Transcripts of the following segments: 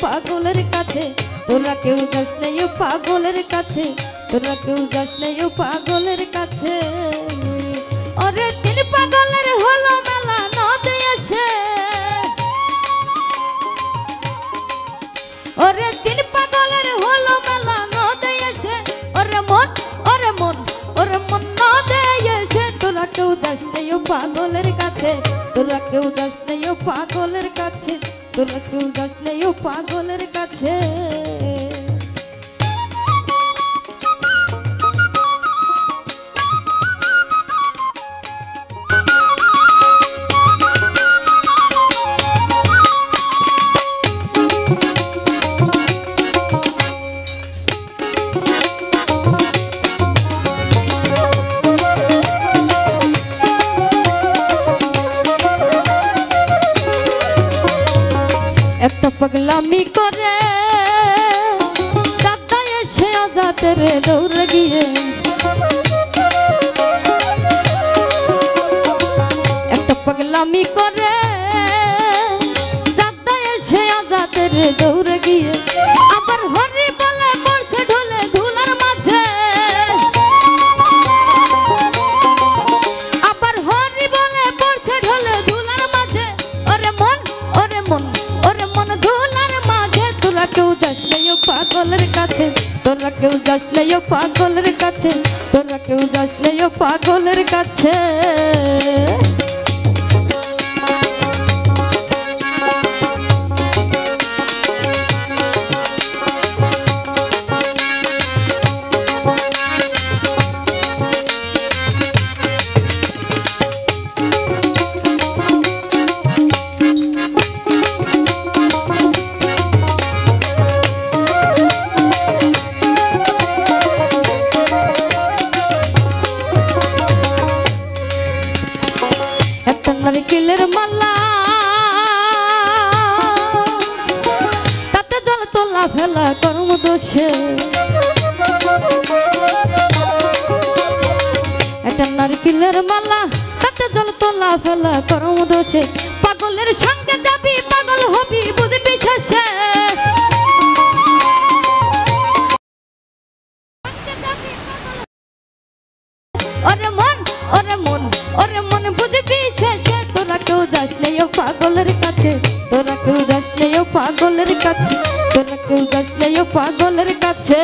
পাগলের কাছে তোরা কেউ যাস নাই ও পাগলের কাছে তোরা কেউ যাস নাই ও পাগলের কাছে ওরে তিন পাগলের হলো মেলা নদে এসে ওরে তিন পাগলের হলো মেলা নদে এসে ওরে মন ওরে মন ওরে মন নদে এসে তোরা কেউ যাস নাই ও পাগলের কাছে তোরা কেউ যাস নাই ও পাগলের কাছে তোরা কেউ যাস নাই ও পাগলের কাছে একটা পাগলামি করে দাদা এসে আজাদের দৌড়ে গিয়ে একটা পাগলামি করে দাদা এসে আজাদের দৌড়ে গিয়ে আবার হরি বলে পড়ছে ঢোলে ধুলার মাঝে আবার হরি বলে পড়ছে ঢোলে ধুলার মাঝে ওরে মন ওরে মন ওরে মন ধুলার মাঝে তোরা কেউ যাস নাই ও পাগলের কাছে তোরা কেউ যাস নাই ও পাগলের কাছে তোরা কেউ যাস নাই ও পাগলের কাছে নারকেলের মালা তাতে জল তোলা ফেলা কর্ম দোষে একটা নারকেলের মালা তাতে জল তোলা ফেলা কর্ম দোষে পাগলের সঙ্গে যাবি পাগল হবি বুঝবি শেষে ওরে মন ওরে মন ওরে মন বুঝবি শেষে তোরা কেউ যাস নাই ও পাগলের কাছে তোরা কেউ যাস নাই ও পাগলের কাছে তোরা কেউ যাস নাই ও পাগলের কাছে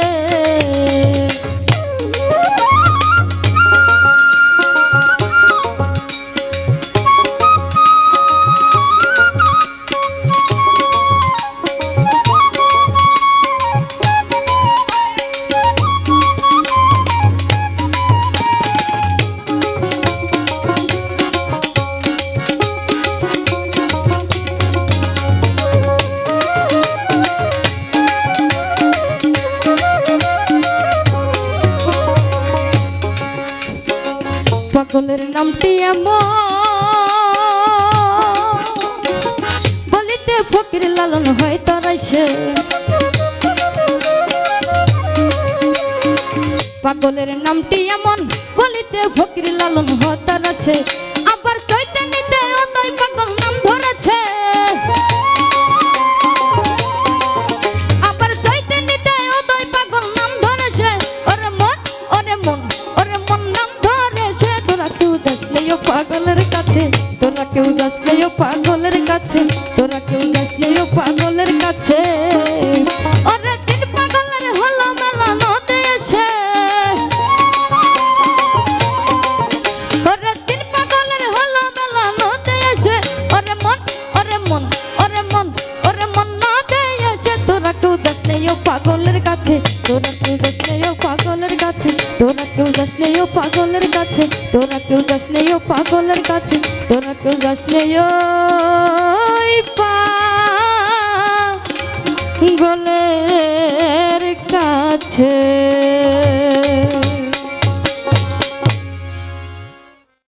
পাগলের নামটি এমন বলিতে ফকির লালন হয় তারাইছে পাগলের নামটি এমন বলিতে ফকির লালন হয় তারাইছে আবার চৈতে নিতে অতই পাগল নাম ধরেছে আবার চৈতে নিতে অতই পাগল নাম ধরেছে ওরে মন ওরে মন ওরে মন নাম ধরেছে তোরা কেউ যাস নাই ও পাগলের কাছে তোরা কেউ যাস নাই ও পাগলের কাছে তোরা কেউ যাস নাই ও পাগলের কাছে ওরে তিন পাগলের হলো মেলা নদে এসে ওরে তিন পাগলের হলো মেলা নদে এসে ওরে মন ওরে মন ওরে মন ওরে মন নদে এসে তোরা কেউ যাস নাই ও পাগলের কাছে তোরা কেউ যাস নাই ও পাগলের কাছে তোরা কেউ যাস নাই ও পাগলের কাছে তোরা কেউ যাস নাই ও পাগলের কাছে তোরা কেউ যাস নাই ও